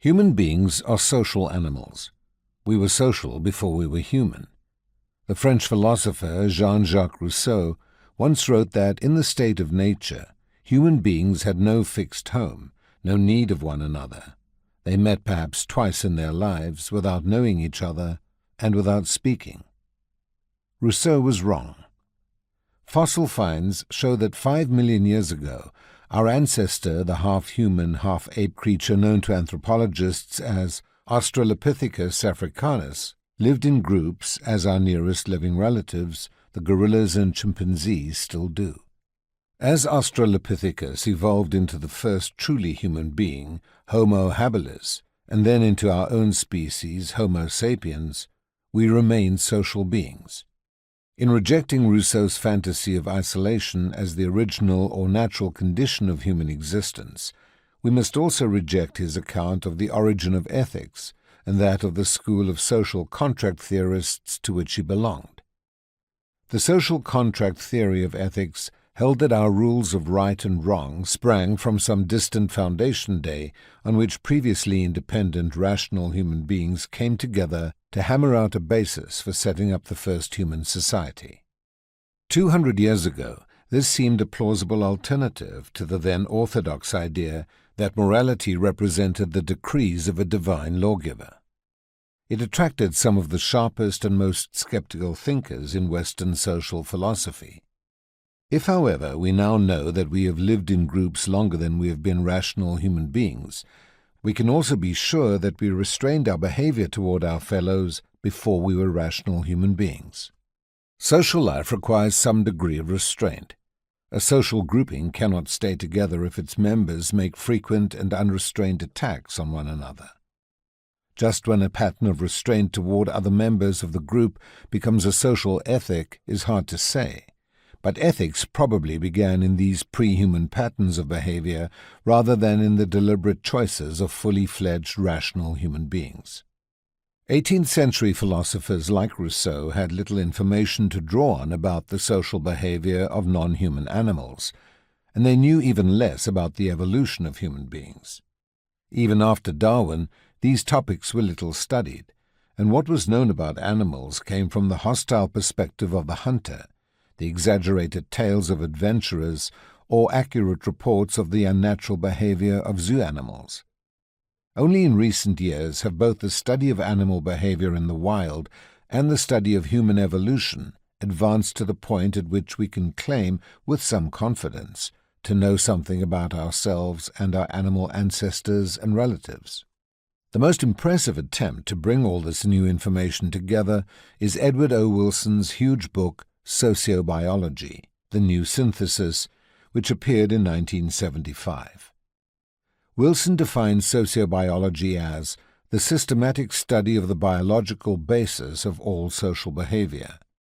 Human beings are social animals. We were social before we were human. The French philosopher Jean-Jacques Rousseau once wrote that in the state of nature, human beings had no fixed home, no need of one another. They met perhaps twice in their lives without knowing each other and without speaking. Rousseau was wrong. Fossil finds show that 5 million years ago, our ancestor, the half-human, half-ape creature known to anthropologists as Australopithecus africanus, lived in groups as our nearest living relatives, the gorillas and chimpanzees, still do. As Australopithecus evolved into the first truly human being, Homo habilis, and then into our own species, Homo sapiens, we remain social beings. In rejecting Rousseau's fantasy of isolation as the original or natural condition of human existence, we must also reject his account of the origin of ethics and that of the school of social contract theorists to which he belonged. The social contract theory of ethics held that our rules of right and wrong sprang from some distant foundation day on which previously independent, rational human beings came together to hammer out a basis for setting up the first human society. 200 years ago, this seemed a plausible alternative to the then orthodox idea that morality represented the decrees of a divine lawgiver. It attracted some of the sharpest and most skeptical thinkers in Western social philosophy. If, however, we now know that we have lived in groups longer than we have been rational human beings, we can also be sure that we restrained our behavior toward our fellows before we were rational human beings. Social life requires some degree of restraint. A social grouping cannot stay together if its members make frequent and unrestrained attacks on one another. Just when a pattern of restraint toward other members of the group becomes a social ethic is hard to say. But ethics probably began in these pre-human patterns of behavior rather than in the deliberate choices of fully fledged rational human beings. 18th century philosophers like Rousseau had little information to draw on about the social behavior of non-human animals, and they knew even less about the evolution of human beings. Even after Darwin, these topics were little studied, and what was known about animals came from the hostile perspective of the hunter, the exaggerated tales of adventurers, or accurate reports of the unnatural behavior of zoo animals. Only in recent years have both the study of animal behavior in the wild and the study of human evolution advanced to the point at which we can claim, with some confidence, to know something about ourselves and our animal ancestors and relatives. The most impressive attempt to bring all this new information together is Edward O. Wilson's huge book, Sociobiology, The New Synthesis, which appeared in 1975. Wilson defines sociobiology as the systematic study of the biological basis of all social behavior,